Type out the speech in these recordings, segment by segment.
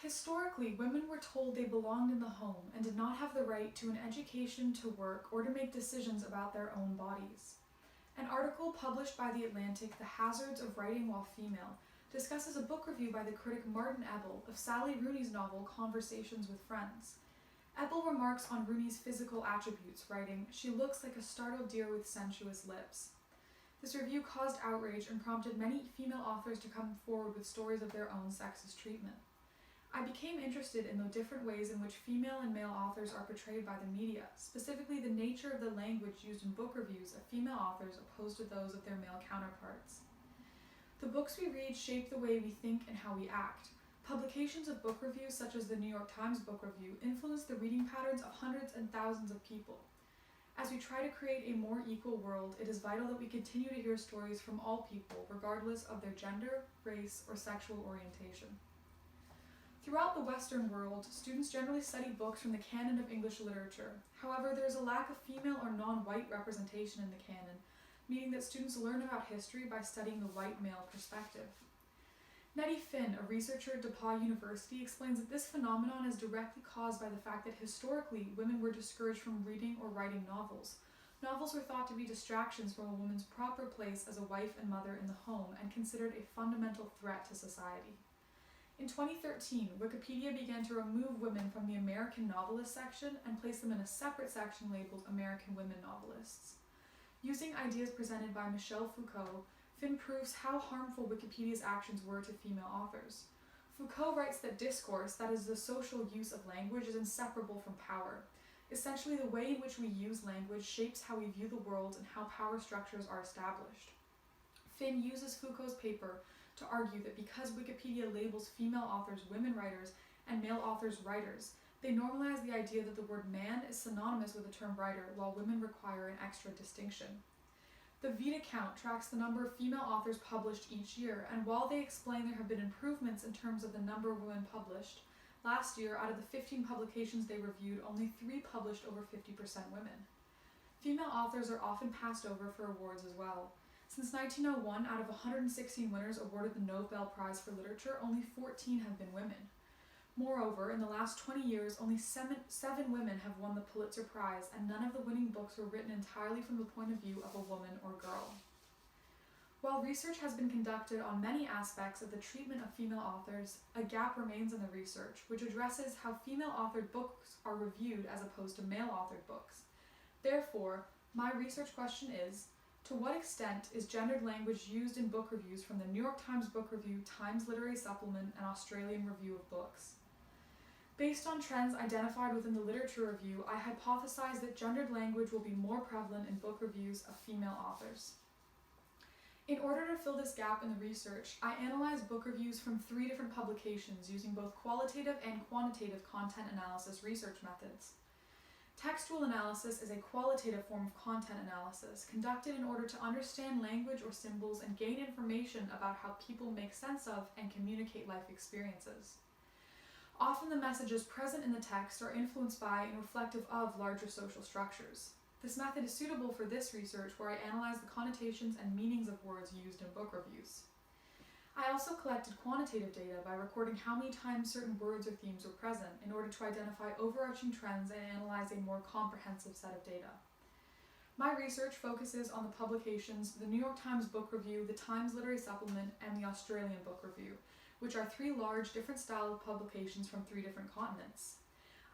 Historically, women were told they belonged in the home and did not have the right to an education, to work, or to make decisions about their own bodies. An article published by The Atlantic, The Hazards of Writing While Female, discusses a book review by the critic Martin Ebel of Sally Rooney's novel Conversations with Friends. Ebel remarks on Rooney's physical attributes, writing, "She looks like a startled deer with sensuous lips." This review caused outrage and prompted many female authors to come forward with stories of their own sexist treatment. I became interested in the different ways in which female and male authors are portrayed by the media, specifically the nature of the language used in book reviews of female authors opposed to those of their male counterparts. The books we read shape the way we think and how we act. Publications of book reviews such as the New York Times Book Review influence the reading patterns of hundreds and thousands of people. As we try to create a more equal world, it is vital that we continue to hear stories from all people, regardless of their gender, race, or sexual orientation. Throughout the Western world, students generally study books from the canon of English literature. However, there is a lack of female or non-white representation in the canon, meaning that students learn about history by studying the white male perspective. Nettie Finn, a researcher at DePauw University, explains that this phenomenon is directly caused by the fact that historically women were discouraged from reading or writing novels. Novels were thought to be distractions from a woman's proper place as a wife and mother in the home and considered a fundamental threat to society. In 2013, Wikipedia began to remove women from the American Novelist section and place them in a separate section labeled American Women Novelists. Using ideas presented by Michel Foucault, Finn proves how harmful Wikipedia's actions were to female authors. Foucault writes that discourse, that is the social use of language, is inseparable from power. Essentially, the way in which we use language shapes how we view the world and how power structures are established. Finn uses Foucault's paper to argue that because Wikipedia labels female authors women writers and male authors writers, they normalize the idea that the word man is synonymous with the term writer, while women require an extra distinction. The Vita count tracks the number of female authors published each year, and while they explain there have been improvements in terms of the number of women published, last year, out of the 15 publications they reviewed, only 3 published over 50% women. Female authors are often passed over for awards as well. Since 1901, out of 116 winners awarded the Nobel Prize for Literature, only 14 have been women. Moreover, in the last 20 years, only seven women have won the Pulitzer Prize, and none of the winning books were written entirely from the point of view of a woman or girl. While research has been conducted on many aspects of the treatment of female authors, a gap remains in the research, which addresses how female-authored books are reviewed as opposed to male-authored books. Therefore, my research question is, to what extent is gendered language used in book reviews from the New York Times Book Review, Times Literary Supplement, and Australian Review of Books? Based on trends identified within the literature review, I hypothesize that gendered language will be more prevalent in book reviews of female authors. In order to fill this gap in the research, I analyzed book reviews from 3 different publications using both qualitative and quantitative content analysis research methods. Textual analysis is a qualitative form of content analysis conducted in order to understand language or symbols and gain information about how people make sense of and communicate life experiences. Often the messages present in the text are influenced by and reflective of larger social structures. This method is suitable for this research where I analyze the connotations and meanings of words used in book reviews. I also collected quantitative data by recording how many times certain words or themes were present in order to identify overarching trends and analyze a more comprehensive set of data. My research focuses on the publications the New York Times Book Review, the Times Literary Supplement, and the Australian Book Review, which are 3 large, different style of publications from 3 different continents.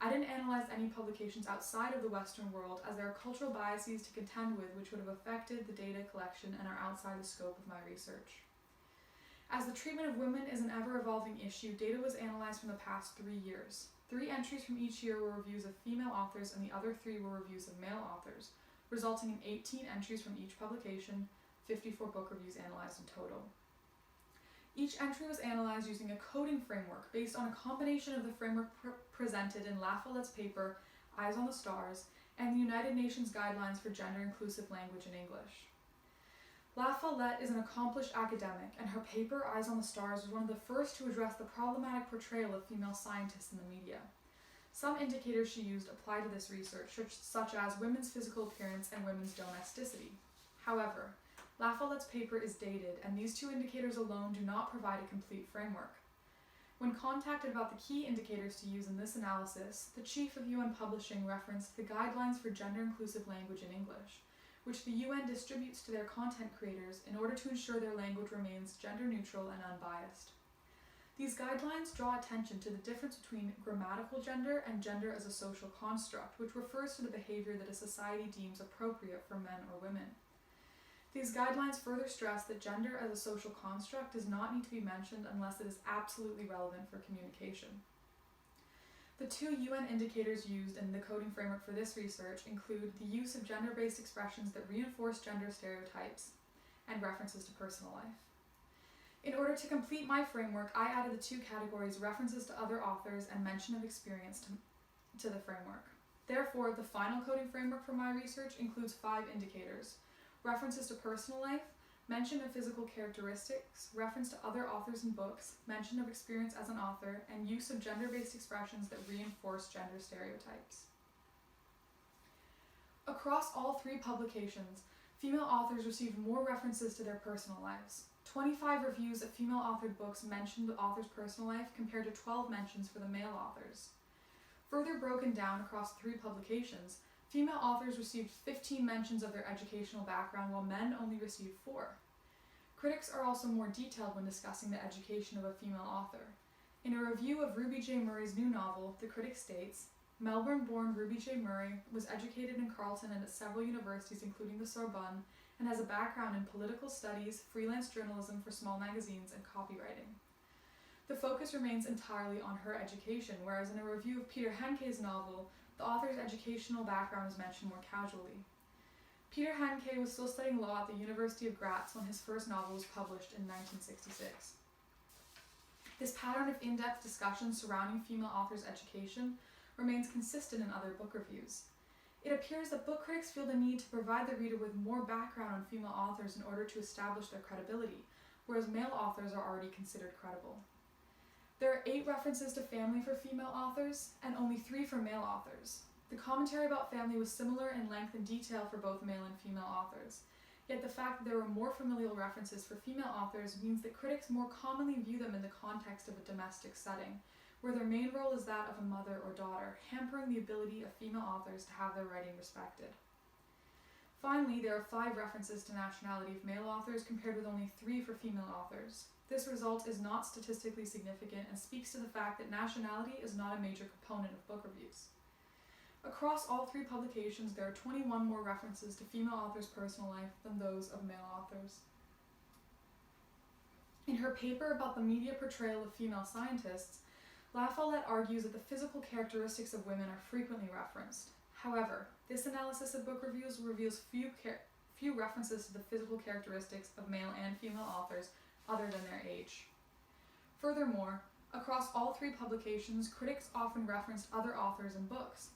I didn't analyze any publications outside of the Western world, as there are cultural biases to contend with which would have affected the data collection and are outside the scope of my research. As the treatment of women is an ever-evolving issue, data was analyzed from the past 3 years. 3 entries from each year were reviews of female authors and the other 3 were reviews of male authors, resulting in 18 entries from each publication, 54 book reviews analyzed in total. Each entry was analyzed using a coding framework based on a combination of the framework presented in La Follette's paper, Eyes on the Stars, and the United Nations Guidelines for Gender-Inclusive Language in English. La Follette is an accomplished academic, and her paper, Eyes on the Stars, was one of the first to address the problematic portrayal of female scientists in the media. Some indicators she used apply to this research, such as women's physical appearance and women's domesticity. However, La Follette's paper is dated, and these 2 indicators alone do not provide a complete framework. When contacted about the key indicators to use in this analysis, the chief of UN Publishing referenced the Guidelines for Gender-Inclusive Language in English, which the UN distributes to their content creators in order to ensure their language remains gender-neutral and unbiased. These guidelines draw attention to the difference between grammatical gender and gender as a social construct, which refers to the behavior that a society deems appropriate for men or women. These guidelines further stress that gender as a social construct does not need to be mentioned unless it is absolutely relevant for communication. The two UN indicators used in the coding framework for this research include the use of gender-based expressions that reinforce gender stereotypes and references to personal life. In order to complete my framework, I added the two categories references to other authors and mention of experience to the framework. Therefore, the final coding framework for my research includes 5 indicators: references to personal life, mention of physical characteristics, reference to other authors and books, mention of experience as an author, and use of gender-based expressions that reinforce gender stereotypes. Across all 3 publications, female authors received more references to their personal lives. 25 reviews of female-authored books mentioned the author's personal life compared to 12 mentions for the male authors. Further broken down across 3 publications, female authors received 15 mentions of their educational background, while men only received 4. Critics are also more detailed when discussing the education of a female author. In a review of Ruby J. Murray's new novel, the critic states, Melbourne-born Ruby J. Murray was educated in Carleton and at several universities including the Sorbonne, and has a background in political studies, freelance journalism for small magazines, and copywriting. The focus remains entirely on her education, whereas in a review of Peter Handke's novel, the author's educational background is mentioned more casually. Peter Handke was still studying law at the University of Graz when his first novel was published in 1966. This pattern of in-depth discussion surrounding female authors' education remains consistent in other book reviews. It appears that book critics feel the need to provide the reader with more background on female authors in order to establish their credibility, whereas male authors are already considered credible. There are 8 references to family for female authors, and only 3 for male authors. The commentary about family was similar in length and detail for both male and female authors, yet the fact that there were more familial references for female authors means that critics more commonly view them in the context of a domestic setting, where their main role is that of a mother or daughter, hampering the ability of female authors to have their writing respected. Finally, there are 5 references to nationality of male authors compared with only 3 for female authors. This result is not statistically significant and speaks to the fact that nationality is not a major component of book reviews. Across all 3 publications, there are 21 more references to female authors' personal life than those of male authors. In her paper about the media portrayal of female scientists, La Follette argues that the physical characteristics of women are frequently referenced. However, this analysis of book reviews reveals few references to the physical characteristics of male and female authors other than their age. Furthermore, across all 3 publications, critics often referenced other authors and books.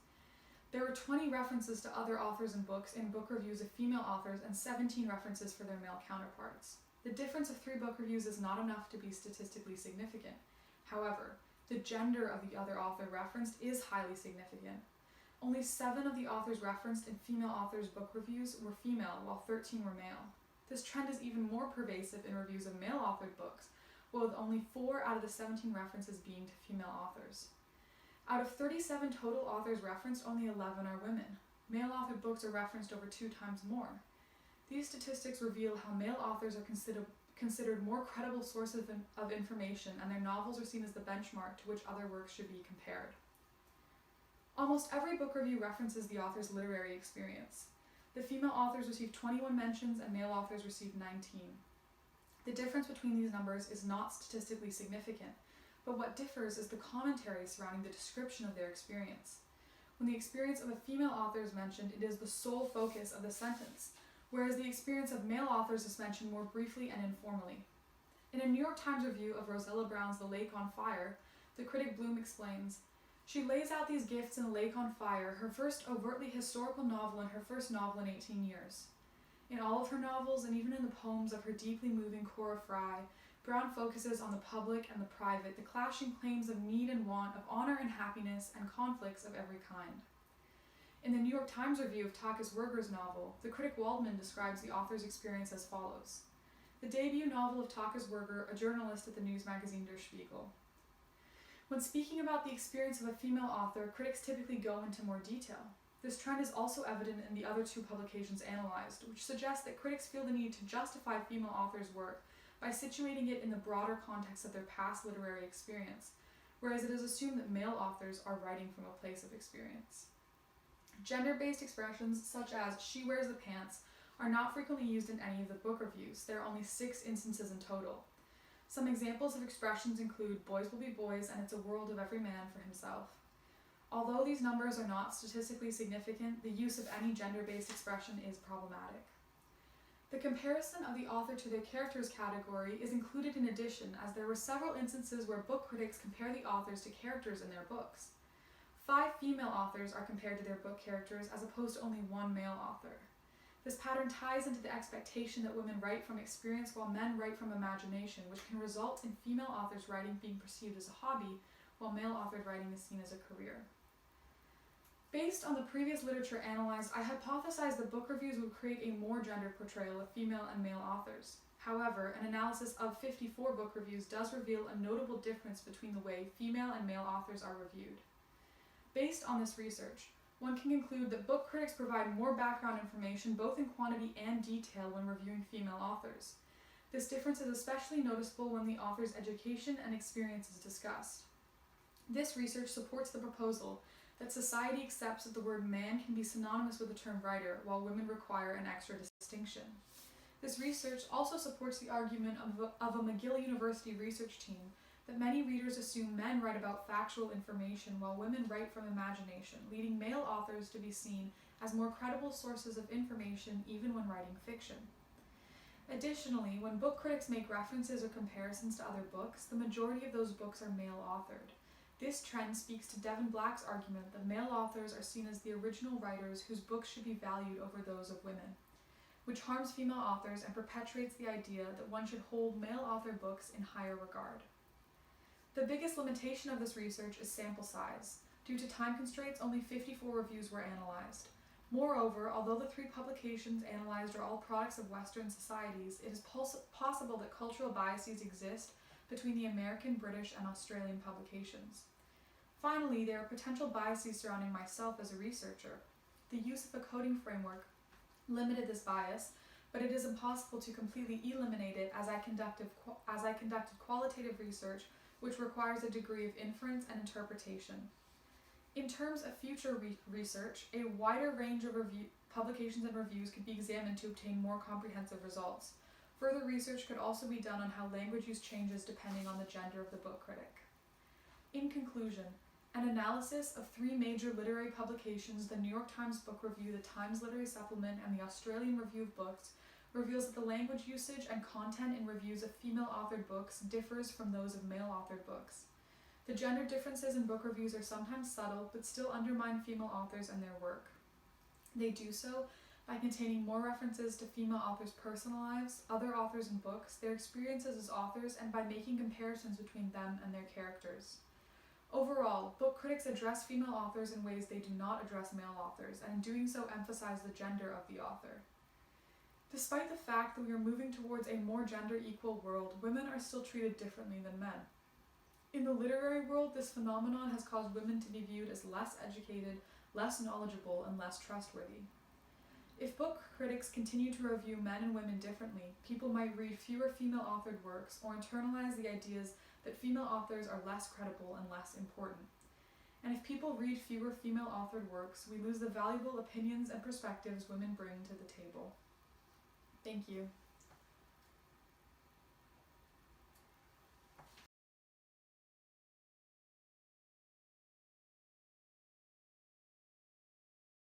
There were 20 references to other authors and books in book reviews of female authors and 17 references for their male counterparts. The difference of 3 book reviews is not enough to be statistically significant. However, the gender of the other author referenced is highly significant. Only 7 of the authors referenced in female authors' book reviews were female, while 13 were male. This trend is even more pervasive in reviews of male-authored books, with only 4 out of the 17 references being to female authors. Out of 37 total authors referenced, only 11 are women. Male-authored books are referenced over 2 times more. These statistics reveal how male authors are considered more credible sources of information, and their novels are seen as the benchmark to which other works should be compared. Almost every book review references the author's literary experience. The female authors received 21 mentions and male authors received 19. The difference between these numbers is not statistically significant, but what differs is the commentary surrounding the description of their experience. When the experience of a female author is mentioned, it is the sole focus of the sentence, whereas the experience of male authors is mentioned more briefly and informally. In a New York Times review of Rosella Brown's The Lake on Fire, the critic Bloom explains, "She lays out these gifts in A Lake on Fire, her first overtly historical novel and her first novel in 18 years. In all of her novels, and even in the poems of her deeply moving Cora Fry, Brown focuses on the public and the private, the clashing claims of need and want, of honor and happiness, and conflicts of every kind." In the New York Times review of Takas Werger's novel, the critic Waldman describes the author's experience as follows. The debut novel of Takas Werger, a journalist at the news magazine Der Spiegel. When speaking about the experience of a female author, critics typically go into more detail. This trend is also evident in the other two publications analyzed, which suggests that critics feel the need to justify female authors' work by situating it in the broader context of their past literary experience, whereas it is assumed that male authors are writing from a place of experience. Gender-based expressions such as "she wears the pants" are not frequently used in any of the book reviews. There are only 6 instances in total. Some examples of expressions include "boys will be boys" and "it's a world of every man for himself." Although these numbers are not statistically significant, the use of any gender-based expression is problematic. The comparison of the author to their characters category is included in addition, as there were several instances where book critics compare the authors to characters in their books. 5 female authors are compared to their book characters as opposed to only 1 male author. This pattern ties into the expectation that women write from experience while men write from imagination, which can result in female authors' writing being perceived as a hobby, while male-authored writing is seen as a career. Based on the previous literature analyzed, I hypothesized that book reviews would create a more gendered portrayal of female and male authors. However, an analysis of 54 book reviews does reveal a notable difference between the way female and male authors are reviewed. Based on this research, one can conclude that book critics provide more background information both in quantity and detail when reviewing female authors. This difference is especially noticeable when the author's education and experience is discussed. This research supports the proposal that society accepts that the word man can be synonymous with the term writer, while women require an extra distinction. This research also supports the argument of a McGill University research team that many readers assume men write about factual information while women write from imagination, leading male authors to be seen as more credible sources of information even when writing fiction. Additionally, when book critics make references or comparisons to other books, the majority of those books are male-authored. This trend speaks to Devin Black's argument that male authors are seen as the original writers whose books should be valued over those of women, which harms female authors and perpetuates the idea that one should hold male-authored books in higher regard. The biggest limitation of this research is sample size. Due to time constraints, only 54 reviews were analyzed. Moreover, although the 3 publications analyzed are all products of Western societies, it is possible that cultural biases exist between the American, British, and Australian publications. Finally, there are potential biases surrounding myself as a researcher. The use of a coding framework limited this bias, but it is impossible to completely eliminate it as I conducted qualitative research, which requires a degree of inference and interpretation. In terms of future research, a wider range of publications and reviews could be examined to obtain more comprehensive results. Further research could also be done on how language use changes depending on the gender of the book critic. In conclusion, an analysis of 3 major literary publications, the New York Times Book Review, the Times Literary Supplement, and the Australian Review of Books, reveals that the language usage and content in reviews of female-authored books differs from those of male-authored books. The gender differences in book reviews are sometimes subtle, but still undermine female authors and their work. They do so by containing more references to female authors' personal lives, other authors and books, their experiences as authors, and by making comparisons between them and their characters. Overall, book critics address female authors in ways they do not address male authors, and in doing so emphasize the gender of the author. Despite the fact that we are moving towards a more gender-equal world, women are still treated differently than men. In the literary world, this phenomenon has caused women to be viewed as less educated, less knowledgeable, and less trustworthy. If book critics continue to review men and women differently, people might read fewer female-authored works or internalize the ideas that female authors are less credible and less important. And if people read fewer female-authored works, we lose the valuable opinions and perspectives women bring to the table. Thank you.